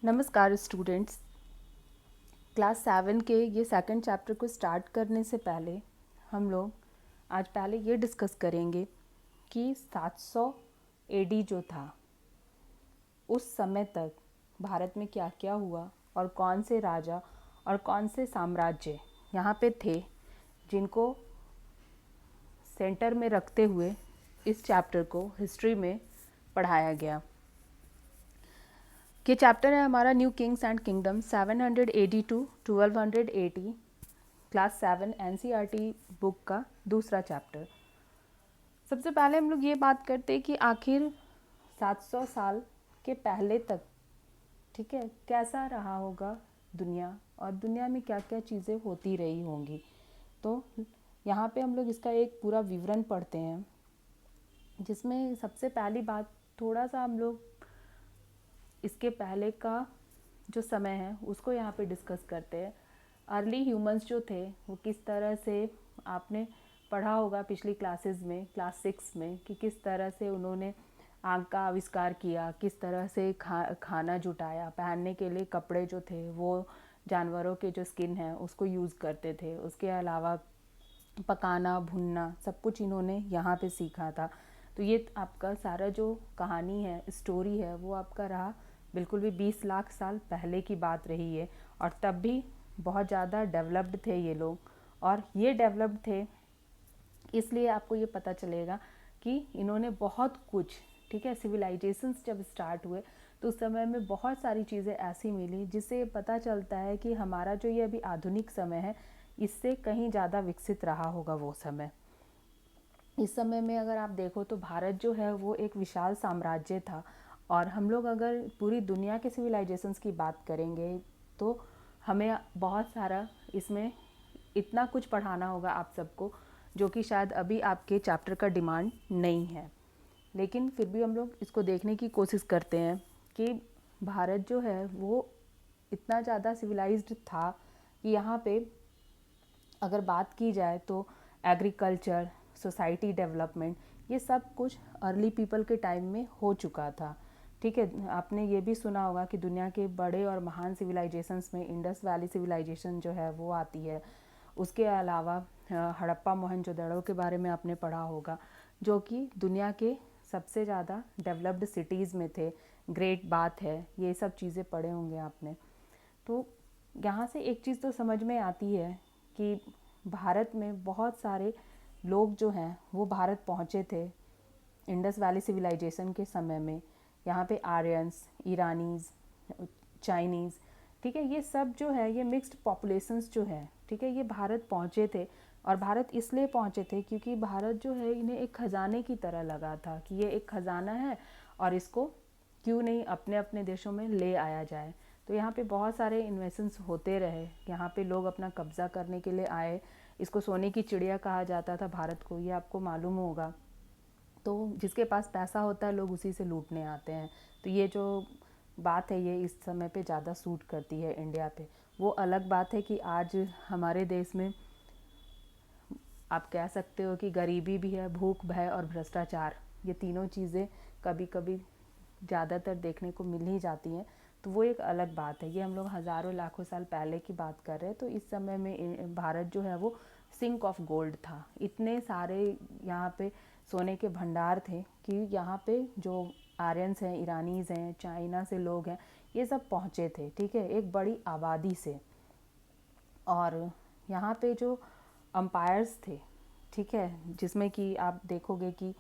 नमस्कार students. Class 7 के ये सेकंड चैप्टर को स्टार्ट करने से पहले हम लोग आज पहले ये डिस्कस करेंगे कि 700 एडी जो था उस समय तक भारत में क्या क्या हुआ और कौन से राजा और कौन से साम्राज्य यहाँ पे थे जिनको सेंटर में रखते हुए इस चैप्टर को हिस्ट्री में पढ़ाया गया। ये चैप्टर है हमारा new kings and kingdom 780 to 1280, class 7 NCERT book का दूसरा चैप्टर। सबसे पहले हम लोग ये बात करते हैं कि आखिर 700 साल के पहले तक, ठीक है, कैसा रहा होगा दुनिया और दुनिया में क्या क्या चीज़ें होती रही होंगी। तो यहाँ पे हम लोग इसका एक पूरा विवरण पढ़ते हैं, जिसमें सबसे पहली बात थोड़ा सा हम लोग इसके पहले का जो समय है उसको यहाँ पे डिस्कस करते हैं। अर्ली ह्यूमंस जो थे वो किस तरह से, आपने पढ़ा होगा पिछली क्लासेस में, क्लास 6 में, कि किस तरह से उन्होंने आग का आविष्कार किया, किस तरह से खाना जुटाया, पहनने के लिए कपड़े जो थे वो जानवरों के जो स्किन है उसको यूज़ करते थे। उसके अलावा पकाना, भुनना, सब कुछ इन्होंने यहाँ पे सीखा था। तो ये आपका सारा जो कहानी है, स्टोरी है, वो आपका रहा बिल्कुल भी 20 लाख साल पहले की बात रही है। और तब भी बहुत ज़्यादा डेवलप्ड थे ये लोग, और ये डेवलप्ड थे इसलिए आपको ये पता चलेगा कि इन्होंने बहुत कुछ, ठीक है, सिविलाइजेशंस जब स्टार्ट हुए तो उस समय में बहुत सारी चीज़ें ऐसी मिली जिससे पता चलता है कि हमारा जो ये अभी आधुनिक समय है इससे कहीं ज़्यादा विकसित रहा होगा वो समय। इस समय में अगर आप देखो तो भारत जो है वो एक विशाल साम्राज्य था, और हम लोग अगर पूरी दुनिया के सिविलाइजेशंस की बात करेंगे तो हमें बहुत सारा इसमें इतना कुछ पढ़ाना होगा आप सबको, जो कि शायद अभी आपके चैप्टर का डिमांड नहीं है। लेकिन फिर भी हम लोग इसको देखने की कोशिश करते हैं कि भारत जो है वो इतना ज़्यादा सिविलाइज्ड था कि यहाँ पे अगर बात की जाए तो एग्रीकल्चर, सोसाइटी डेवलपमेंट, ये सब कुछ अर्ली पीपल के टाइम में हो चुका था। ठीक है, आपने ये भी सुना होगा कि दुनिया के बड़े और महान सिविलाइजेशंस में इंडस वैली सिविलाइजेशन जो है वो आती है। उसके अलावा हड़प्पा मोहनजोदड़ो के बारे में आपने पढ़ा होगा, जो कि दुनिया के सबसे ज़्यादा डेवलप्ड सिटीज़ में थे। ग्रेट बात है, ये सब चीज़ें पढ़े होंगे आपने। तो यहाँ से एक चीज़ तो समझ में आती है कि भारत में बहुत सारे लोग जो हैं वो भारत पहुँचे थे इंडस वैली सिविलाइजेशन के समय में। यहाँ पे आर्यंस, ईरानीज़, चाइनीज़, ठीक है, ये सब जो है ये मिक्स्ड पॉपुलेशंस जो है, ठीक है, ये भारत पहुँचे थे। और भारत इसलिए पहुँचे थे क्योंकि भारत जो है इन्हें एक ख़जाने की तरह लगा था कि ये एक ख़जाना है और इसको क्यों नहीं अपने अपने देशों में ले आया जाए। तो यहाँ पे बहुत सारे इन्वेस्टमेंट्स होते रहे, यहाँ पे लोग अपना कब्ज़ा करने के लिए आए। इसको सोने की चिड़िया कहा जाता था भारत को, ये आपको मालूम होगा। तो जिसके पास पैसा होता है लोग उसी से लूटने आते हैं। तो ये जो बात है ये इस समय पे ज़्यादा सूट करती है इंडिया पे। वो अलग बात है कि आज हमारे देश में आप कह सकते हो कि गरीबी भी है, भूख, भय और भ्रष्टाचार, ये तीनों चीज़ें कभी कभी ज़्यादातर देखने को मिल ही जाती हैं। तो वो एक अलग बात है, ये हम लोग हज़ारों लाखों साल पहले की बात कर रहे हैं। तो इस समय में भारत जो है वो सिंक ऑफ गोल्ड था। इतने सारे यहाँ पे सोने के भंडार थे कि यहाँ पे जो आर्यंस हैं, ईरानीज़ हैं, चाइना से लोग हैं, ये सब पहुँचे थे, ठीक है, एक बड़ी आबादी से। और यहाँ पे जो अम्पायर्स थे, ठीक है, जिसमें कि आप देखोगे कि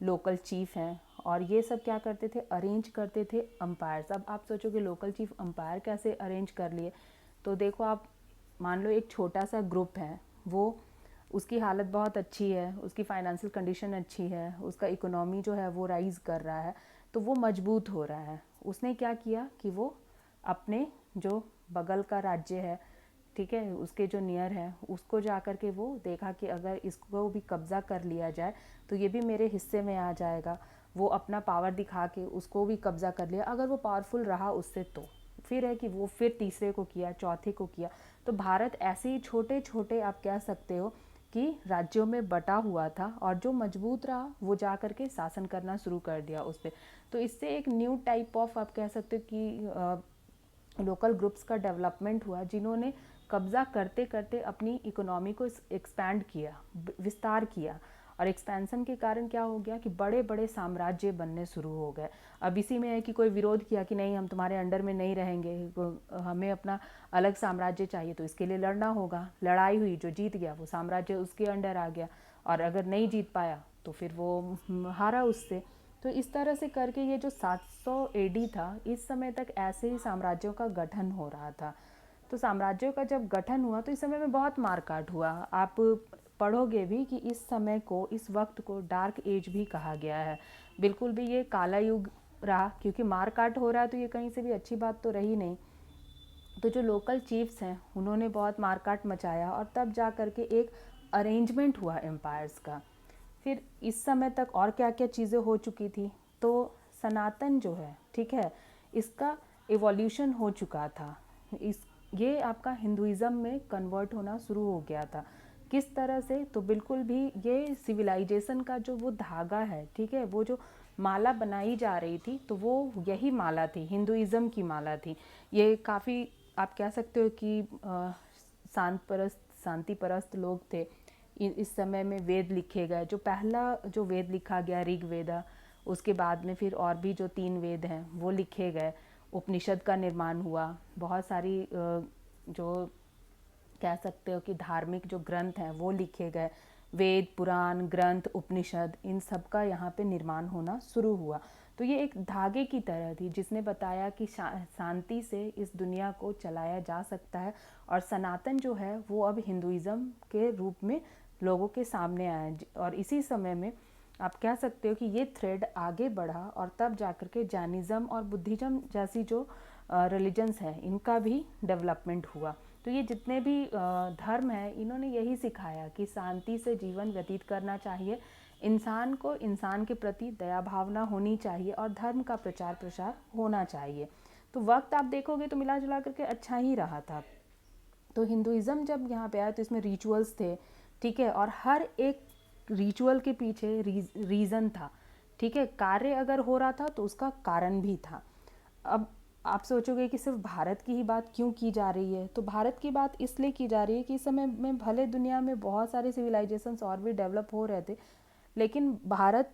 लोकल चीफ हैं, और ये सब क्या करते थे, अरेंज करते थे अम्पायर्स। अब आप सोचोगे लोकल चीफ अम्पायर कैसे अरेंज कर लिए। तो देखो आप मान लो एक छोटा सा ग्रुप है, वो उसकी हालत बहुत अच्छी है, उसकी फाइनेंशियल कंडीशन अच्छी है, उसका इकोनॉमी जो है वो राइज़ कर रहा है, तो वो मजबूत हो रहा है। उसने क्या किया कि वो अपने जो बगल का राज्य है, ठीक है, उसके जो नियर है, उसको जा कर के वो देखा कि अगर इसको भी कब्ज़ा कर लिया जाए तो ये भी मेरे हिस्से में आ जाएगा। वो अपना पावर दिखा के उसको भी कब्ज़ा कर लिया। अगर वो पावरफुल रहा उससे तो फिर है कि वो फिर तीसरे को किया, चौथे को किया। तो भारत ऐसे ही छोटे छोटे आप कह सकते हो कि राज्यों में बटा हुआ था, और जो मजबूत रहा वो जा कर के शासन करना शुरू कर दिया उस पर। तो इससे एक न्यू टाइप ऑफ आप कह सकते हो कि लोकल ग्रुप्स का डेवलपमेंट हुआ, जिन्होंने कब्ज़ा करते करते अपनी इकोनॉमी को एक्सपैंड किया, विस्तार किया। और एक्सपेंशन के कारण क्या हो गया कि बड़े बड़े साम्राज्य बनने शुरू हो गए। अब इसी में है कि कोई विरोध किया कि नहीं, हम तुम्हारे अंडर में नहीं रहेंगे, हमें अपना अलग साम्राज्य चाहिए, तो इसके लिए लड़ना होगा। लड़ाई हुई, जो जीत गया वो साम्राज्य उसके अंडर आ गया, और अगर नहीं जीत पाया तो फिर वो हारा उससे। तो इस तरह से करके ये जो 700 एडी था, इस समय तक ऐसे ही साम्राज्यों का गठन हो रहा था। तो साम्राज्यों का जब गठन हुआ तो इस समय में बहुत मारकाट हुआ। आप पढ़ोगे भी कि इस समय को, इस वक्त को डार्क एज भी कहा गया है। बिल्कुल भी ये काला युग रहा, क्योंकि मारकाट हो रहा है, तो ये कहीं से भी अच्छी बात तो रही नहीं। तो जो लोकल चीफ्स हैं उन्होंने बहुत मारकाट मचाया, और तब जा कर के एक अरेंजमेंट हुआ एम्पायर्स का। फिर इस समय तक और क्या क्या चीज़ें हो चुकी थी। तो सनातन जो है, ठीक है, इसका एवोल्यूशन हो चुका था। ये आपका हिंदुइज़्म में कन्वर्ट होना शुरू हो गया था। किस तरह से? तो बिल्कुल भी ये सिविलाइजेशन का जो वो धागा है, ठीक है, वो जो माला बनाई जा रही थी, तो वो यही माला थी, हिंदुइज़्म की माला थी। ये काफ़ी, आप कह सकते हो कि शांति परस्त लोग थे। इस समय में वेद लिखे गए, जो पहला जो वेद लिखा गया ऋग्वेदा, उसके बाद में फिर और भी जो 3 वेद हैं वो लिखे गए। उपनिषद का निर्माण हुआ। बहुत सारी जो कह सकते हो कि धार्मिक जो ग्रंथ हैं वो लिखे गए। वेद, पुराण, ग्रंथ, उपनिषद, इन सब का यहाँ पे निर्माण होना शुरू हुआ। तो ये एक धागे की तरह थी, जिसने बताया कि शांति से इस दुनिया को चलाया जा सकता है। और सनातन जो है वो अब हिंदुइज़्म के रूप में लोगों के सामने आया। और इसी समय में आप कह सकते हो कि ये थ्रेड आगे बढ़ा, और तब जाकर के जैनिज़्म और बुद्धिज़्म जैसी जो रिलीजन्स हैं इनका भी डेवलपमेंट हुआ। तो ये जितने भी धर्म हैं, इन्होंने यही सिखाया कि शांति से जीवन व्यतीत करना चाहिए, इंसान को इंसान के प्रति दया भावना होनी चाहिए, और धर्म का प्रचार प्रसार होना चाहिए। तो वक्त आप देखोगे तो मिला जुला करके अच्छा ही रहा था। तो हिंदुइज़्म जब यहाँ पे आया तो इसमें रिचुअल्स थे, ठीक है, और हर एक रिचुअल के पीछे रीज़न था, ठीक है। कार्य अगर हो रहा था तो उसका कारण भी था। अब आप सोचोगे कि सिर्फ भारत की ही बात क्यों की जा रही है, तो भारत की बात इसलिए की जा रही है कि इस समय में भले दुनिया में बहुत सारे सिविलाइजेशंस और भी डेवलप हो रहे थे, लेकिन भारत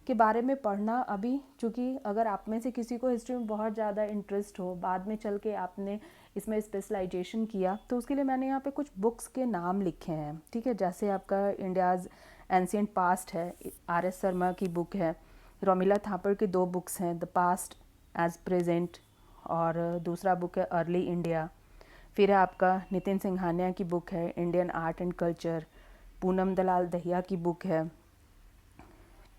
के बारे में पढ़ना अभी, चूँकि अगर आप में से किसी को हिस्ट्री में बहुत ज़्यादा इंटरेस्ट हो, बाद में चल के आपने इसमें स्पेशलाइजेशन किया, तो उसके लिए मैंने यहाँ पे कुछ बुक्स के नाम लिखे हैं, ठीक है। जैसे आपका इंडियाज़ एंशिएंट पास्ट है, आर.एस. शर्मा की बुक है। रोमिला थापर की 2 बुक्स हैं, द पास्ट एज प्रेजेंट, और दूसरा बुक है अर्ली इंडिया। फिर है आपका नितिन सिंघानिया की बुक है Indian art and culture. Poonam Dalal Dahiya की बुक है,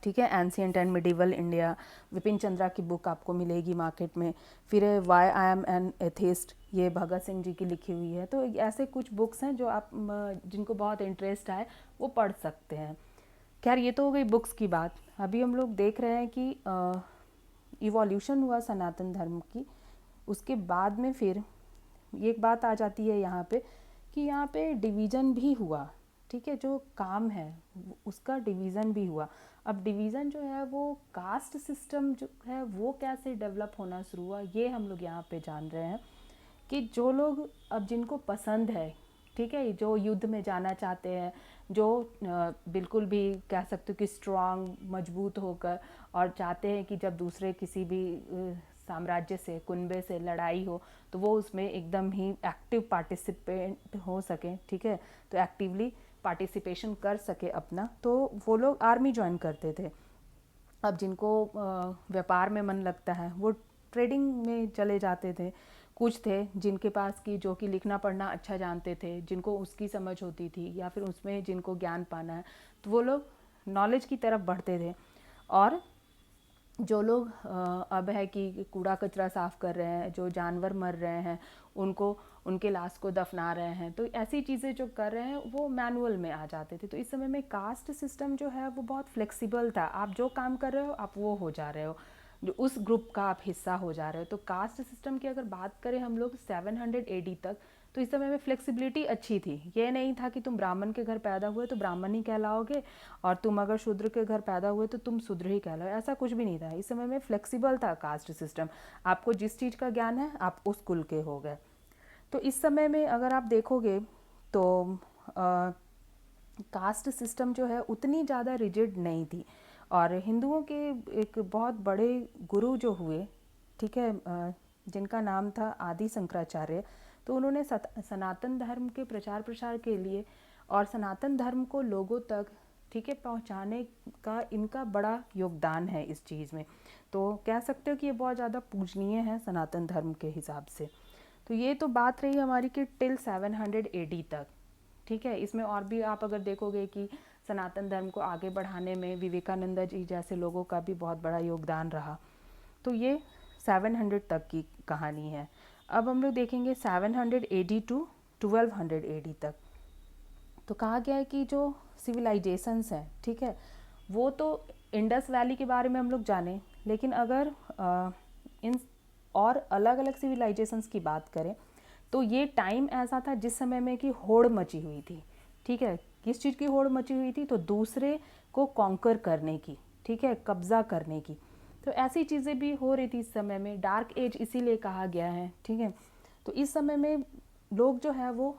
ठीक है, ancient and medieval India. Vipin Chandra की बुक आपको मिलेगी मार्केट में। फिर है why I am an atheist, ये भगत सिंह जी की लिखी हुई है। तो ऐसे कुछ बुक्स हैं जो आप जिनको बहुत इंटरेस्ट आए वो पढ़ सकते हैं। खैर, ये तो हो गई बुक्स की बात। अभी हम लोग देख रहे हैं कि इवोल्यूशन हुआ सनातन धर्म की। उसके बाद में फिर एक बात आ जाती है यहाँ पे कि यहाँ पे डिवीज़न भी हुआ, ठीक है। जो काम है उसका डिवीज़न भी हुआ। अब डिवीज़न जो है वो कास्ट सिस्टम जो है वो कैसे डेवलप होना शुरू हुआ, ये हम लोग यहाँ पे जान रहे हैं। कि जो लोग अब जिनको पसंद है, ठीक है, जो युद्ध में जाना चाहते हैं, जो बिल्कुल भी कह सकते हो कि स्ट्रांग, मजबूत होकर, और चाहते हैं कि जब दूसरे किसी भी साम्राज्य से, कुनबे से लड़ाई हो तो वो उसमें एकदम ही एक्टिव पार्टिसिपेंट हो सके, ठीक है, तो एक्टिवली पार्टिसिपेशन कर सके अपना, तो वो लोग आर्मी ज्वाइन करते थे। अब जिनको व्यापार में मन लगता है वो ट्रेडिंग में चले जाते थे। कुछ थे जिनके पास की जो कि लिखना पढ़ना अच्छा जानते थे, जिनको उसकी समझ होती थी, या फिर उसमें जिनको ज्ञान पाना है, तो वो लोग नॉलेज की तरफ बढ़ते थे। और जो लोग अब है कि कूड़ा कचरा साफ़ कर रहे हैं, जो जानवर मर रहे हैं उनको, उनके लाश को दफना रहे हैं, तो ऐसी चीज़ें जो कर रहे हैं वो मैनुअल में आ जाते थे। तो इस समय में कास्ट सिस्टम जो है वो बहुत फ्लेक्सिबल था। आप जो काम कर रहे हो आप वो हो जा रहे हो। जो उस ग्रुप का आप हिस्सा हो जा रहे हो। तो कास्ट सिस्टम की अगर बात करें हम लोग 700 AD तक, तो इस समय में फ्लेक्सिबिलिटी अच्छी थी। ये नहीं था कि तुम ब्राह्मण के घर पैदा हुए तो ब्राह्मण ही कहलाओगे और तुम अगर शूद्र के घर पैदा हुए तो तुम शूद्र ही कहलाओ, ऐसा कुछ भी नहीं था। इस समय में फ्लेक्सिबल था कास्ट सिस्टम, आपको जिस चीज़ का ज्ञान है आप उस कुल के हो गए। तो इस समय में अगर आप देखोगे तो कास्ट सिस्टम जो है उतनी ज़्यादा रिजिड नहीं थी। और हिंदुओं के एक बहुत बड़े गुरु जो हुए, ठीक है, जिनका नाम था आदि शंकराचार्य, तो उन्होंने सनातन धर्म के प्रचार प्रसार के लिए और सनातन धर्म को लोगों तक, ठीक है, पहुंचाने का इनका बड़ा योगदान है इस चीज़ में। तो कह सकते हो कि ये बहुत ज़्यादा पूजनीय है सनातन धर्म के हिसाब से। तो ये तो बात रही हमारी कि टिल 700 AD तक, ठीक है। इसमें और भी आप अगर देखोगे कि सनातन धर्म को आगे बढ़ाने में विवेकानंद जी जैसे लोगों का भी बहुत बड़ा योगदान रहा। तो ये 700 तक की कहानी है। अब हम लोग देखेंगे 700 AD टू 1200 AD तक। तो कहा गया है कि जो सिविलाइजेशंस हैं, ठीक है, वो तो इंडस वैली के बारे में हम लोग जाने, लेकिन अगर इन और अलग अलग सिविलाइजेशंस की बात करें तो ये टाइम ऐसा था जिस समय में कि होड़ मची हुई थी, ठीक है। किस चीज़ की होड़ मची हुई थी? तो दूसरे को कॉन्कर करने की, ठीक है, कब्जा करने की। तो ऐसी चीज़ें भी हो रही थी इस समय में, डार्क एज इसीलिए कहा गया है, ठीक है। तो इस समय में लोग जो है वो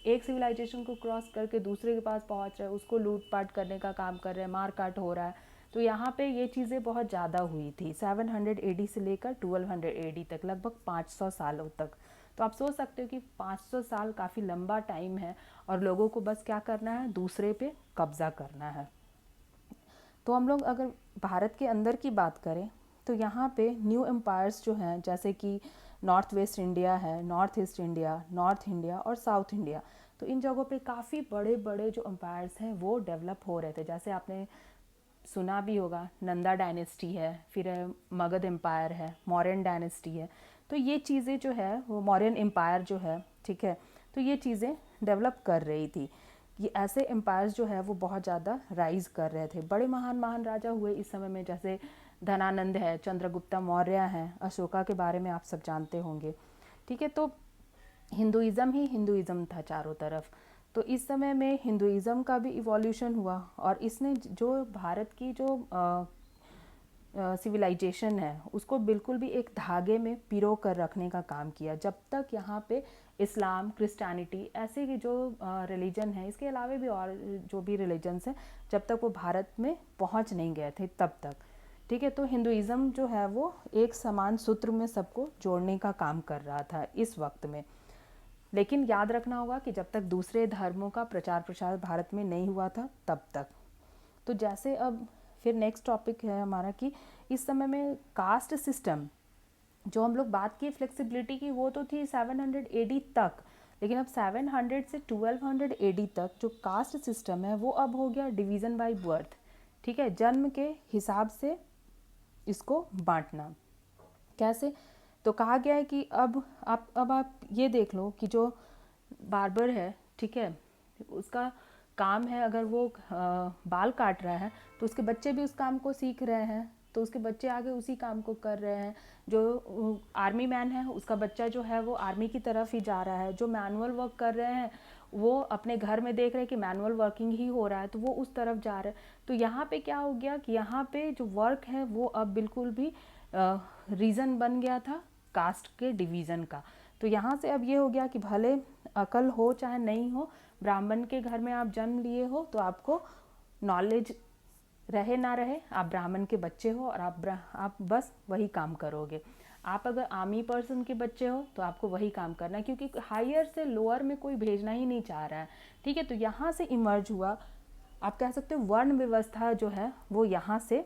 एक सिविलाइजेशन को क्रॉस करके दूसरे के पास पहुंच रहे हैं, उसको लूटपाट करने का काम कर रहे हैं, मार काट हो रहा है। तो यहाँ पे ये चीज़ें बहुत ज़्यादा हुई थी 700 AD से लेकर 1200 AD तक, लगभग 500 सालों तक। तो आप सोच सकते हो कि 500 साल काफ़ी लंबा टाइम है और लोगों को बस क्या करना है? दूसरे पे कब्जा करना है। तो हम लोग अगर भारत के अंदर की बात करें तो यहाँ पे न्यू एम्पायर्स जो हैं, जैसे कि नॉर्थ वेस्ट इंडिया है, north east India, north India और साउथ इंडिया, तो इन जगहों पे काफ़ी बड़े बड़े जो एम्पायर्स हैं वो डेवलप हो रहे थे। जैसे आपने सुना भी होगा, नंदा डायनेस्टी है, फिर मगध एम्पायर है, मौर्यन डायनेस्टी है। तो ये चीज़ें जो है वो मौर्यन एम्पायर जो है, ठीक है, तो ये चीज़ें डेवलप कर रही थी। ये ऐसे एम्पायर्स जो है वो बहुत ज़्यादा राइज कर रहे थे। बड़े महान महान राजा हुए इस समय में, जैसे धनानंद है, चंद्रगुप्ता मौर्य हैं, अशोका के बारे में आप सब जानते होंगे, ठीक है। तो हिंदुइज़्म ही हिंदुइज़्म था चारों तरफ। तो इस समय में हिंदुइज़्म का भी इवोल्यूशन हुआ और इसने जो भारत की जो सिविलाइजेशन है उसको बिल्कुल भी एक धागे में पिरो कर रखने का काम किया। जब तक यहाँ पे इस्लाम, क्रिश्चियनिटी ऐसे की जो रिलीजन है, इसके अलावा भी और जो भी रिलीजन्स हैं, जब तक वो भारत में पहुँच नहीं गए थे तब तक, ठीक है। तो हिंदुइज़्म जो है वो एक समान सूत्र में सबको जोड़ने का काम कर रहा था इस वक्त में। लेकिन याद रखना होगा कि जब तक दूसरे धर्मों का प्रचार प्रसार भारत में नहीं हुआ था तब तक। तो जैसे अब फिर नेक्स्ट टॉपिक है हमारा कि इस समय में कास्ट सिस्टम, जो हम लोग बात की फ्लेक्सिबिलिटी की, वो तो थी 700 AD तक, लेकिन अब 700 से 1200 AD तक जो कास्ट सिस्टम है वो अब हो गया डिवीज़न बाय बर्थ, ठीक है, जन्म के हिसाब से इसको बांटना। कैसे? तो कहा गया है कि अब आप ये देख लो कि जो बार्बर है, ठीक है, उसका काम है, अगर वो बाल काट रहा है तो उसके बच्चे भी उस काम को सीख रहे हैं, तो उसके बच्चे आगे उसी काम को कर रहे हैं। जो आर्मी मैन है उसका बच्चा जो है वो आर्मी की तरफ ही जा रहा है। जो मैनुअल वर्क कर रहे हैं वो अपने घर में देख रहे हैं कि मैनुअल वर्किंग ही हो रहा है, तो वो उस तरफ जा रहे हैं। तो यहाँ पे क्या हो गया कि यहाँ पे जो वर्क है वो अब बिल्कुल भी रीज़न बन गया था कास्ट के डिवीज़न का। तो यहाँ से अब ये हो गया कि भले अकल हो चाहे नहीं हो, ब्राह्मण के घर में आप जन्म लिए हो तो आपको नॉलेज रहे ना रहे, आप ब्राह्मण के बच्चे हो और आप बस वही काम करोगे। आप अगर आर्मी पर्सन के बच्चे हो तो आपको वही काम करना है, क्योंकि हायर से लोअर में कोई भेजना ही नहीं चाह रहा है, ठीक है। तो यहाँ से इमर्ज हुआ, आप कह सकते हो वर्ण व्यवस्था जो है वो यहाँ से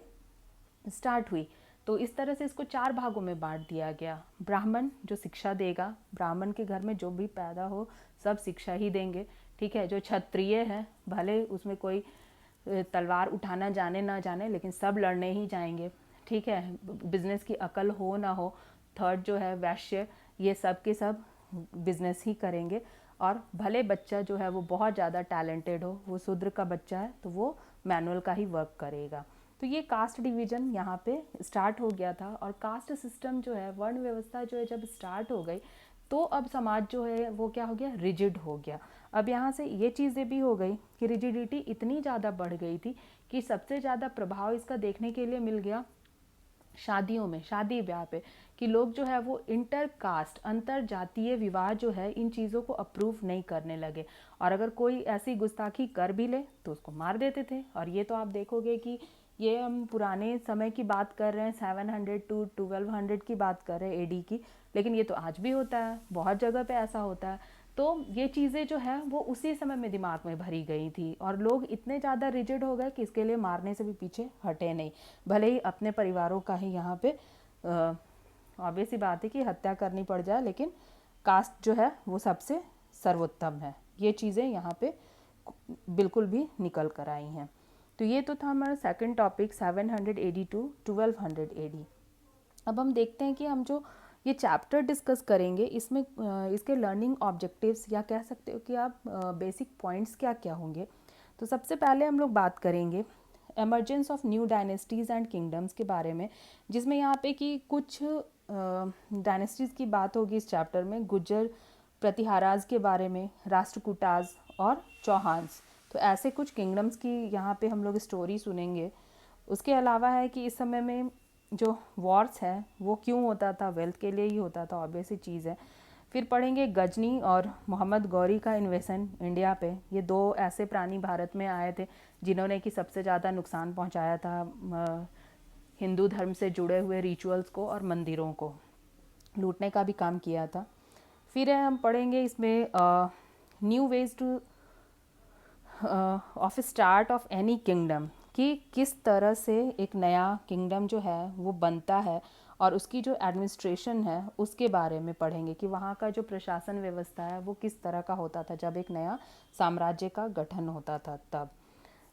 स्टार्ट हुई। तो इस तरह से इसको 4 भागों में बांट दिया गया। ब्राह्मण जो शिक्षा देगा, ब्राह्मण के घर में जो भी पैदा हो सब शिक्षा ही देंगे, ठीक है। जो क्षत्रिय है, भले उसमें कोई तलवार उठाना जाने ना जाने, लेकिन सब लड़ने ही जाएंगे, ठीक है, बिजनेस की अकल हो ना हो। थर्ड जो है वैश्य, ये सब के सब बिजनेस ही करेंगे। और भले बच्चा जो है वो बहुत ज़्यादा टैलेंटेड हो, वो शूद्र का बच्चा है तो वो मैनुअल का ही वर्क करेगा। तो ये कास्ट डिवीज़न यहाँ पे स्टार्ट हो गया था। और कास्ट सिस्टम जो है, वर्ण व्यवस्था जो है जब स्टार्ट हो गई, तो अब समाज जो है वो क्या हो गया, रिजिड हो गया। अब यहाँ से ये चीज़ें भी हो गई कि रिजिडिटी इतनी ज़्यादा बढ़ गई थी कि सबसे ज़्यादा प्रभाव इसका देखने के लिए मिल गया शादियों में, शादी ब्याह पे, कि लोग जो है वो इंटर कास्ट, अंतर जातीय विवाह जो है, इन चीज़ों को अप्रूव नहीं करने लगे। और अगर कोई ऐसी गुस्ताखी कर भी ले तो उसको मार देते थे। और ये तो आप देखोगे कि ये हम पुराने समय की बात कर रहे हैं, 700 टू 1200 की बात कर रहे हैं एडी की, लेकिन ये तो आज भी होता है, बहुत जगह पे ऐसा होता है। तो ये चीज़ें जो है वो उसी समय में दिमाग में भरी गई थी और लोग इतने ज़्यादा रिजिड हो गए कि इसके लिए मारने से भी पीछे हटे नहीं, भले ही अपने परिवारों का ही यहाँ पे ऑब्वियस सी बात है कि हत्या करनी पड़ जाए, लेकिन कास्ट जो है वो सबसे सर्वोत्तम है। ये चीज़ें यहाँ पे बिल्कुल भी निकल कर आई हैं। तो ये तो था हमारा second topic, 700 AD to 1200 AD. अब हम देखते हैं कि हम जो ये चैप्टर डिस्कस करेंगे इसमें इसके लर्निंग ऑब्जेक्टिव्स, या कह सकते हो कि आप बेसिक पॉइंट्स क्या क्या होंगे। तो सबसे पहले हम लोग बात करेंगे emergence of new dynasties and kingdoms के बारे में, जिसमें यहाँ पे कि कुछ डायनेस्टीज़ की बात होगी इस चैप्टर में, गुज्जर प्रतिहाराज के बारे में, राष्ट्रकूटाज और चौहान्स। तो ऐसे कुछ किंगडम्स की यहाँ पे हम लोग स्टोरी सुनेंगे। उसके अलावा है कि इस समय में जो वॉर्स है वो क्यों होता था, वेल्थ के लिए ही होता था, ऑब्वियस ही चीज़ है। फिर पढ़ेंगे गजनी और मोहम्मद गौरी का इन्वेशन इंडिया पे। ये दो ऐसे प्राणी भारत में आए थे जिन्होंने कि सबसे ज़्यादा नुकसान पहुंचाया था हिंदू धर्म से जुड़े हुए रिचुअल्स को और मंदिरों को लूटने का भी काम किया था। फिर हम पढ़ेंगे इसमें new ways two of start of any kingdom, कि किस तरह से एक नया किंगडम जो है वो बनता है और उसकी जो एडमिनिस्ट्रेशन है उसके बारे में पढ़ेंगे कि वहाँ का जो प्रशासन व्यवस्था है वो किस तरह का होता था जब एक नया साम्राज्य का गठन होता था। तब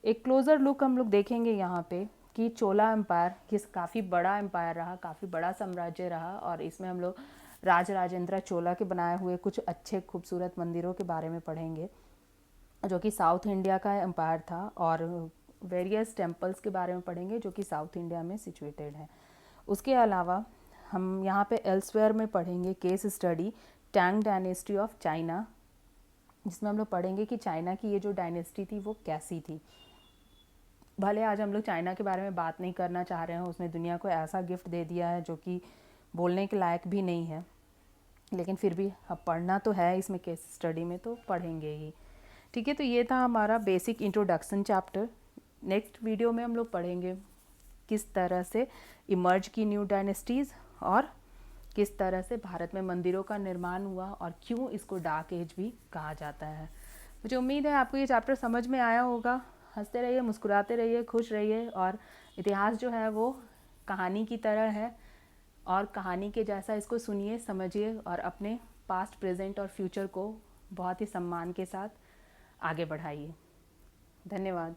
एक क्लोज़र लुक हम लोग देखेंगे यहाँ पे कि चोला एम्पायर किस काफ़ी बड़ा एम्पायर रहा, काफ़ी बड़ा साम्राज्य रहा, और इसमें हम लोग राजराजेंद्र चोला के बनाए हुए कुछ अच्छे खूबसूरत मंदिरों के बारे में पढ़ेंगे जो कि साउथ इंडिया का एम्पायर था, और वेरियस टेम्पल्स के बारे में पढ़ेंगे जो कि साउथ इंडिया में सिचुएटेड है। उसके अलावा हम यहाँ पे एल्सवेयर में पढ़ेंगे case study Tang dynasty of China, जिसमें हम लोग पढ़ेंगे कि चाइना की ये जो डायनेस्टी थी वो कैसी थी। भले आज हम लोग चाइना के बारे में बात नहीं करना चाह रहे हैं, उसने दुनिया को ऐसा गिफ्ट दे दिया है जो कि बोलने के लायक भी नहीं है, लेकिन फिर भी अब पढ़ना तो है इसमें, केस स्टडी में तो पढ़ेंगे ही। ठीक है, तो ये था हमारा basic introduction chapter. Next video में हम लोग पढ़ेंगे किस तरह से इमर्ज की न्यू डायनेस्टीज़ और किस तरह से भारत में मंदिरों का निर्माण हुआ और क्यों इसको डार्क एज भी कहा जाता है। मुझे उम्मीद है आपको ये चैप्टर समझ में आया होगा। हंसते रहिए, मुस्कुराते रहिए, खुश रहिए, और इतिहास जो है वो कहानी की तरह है, और कहानी के जैसा इसको सुनिए, समझिए, और अपने पास्ट, प्रेजेंट और फ्यूचर को बहुत ही सम्मान के साथ आगे बढ़ाइए। धन्यवाद।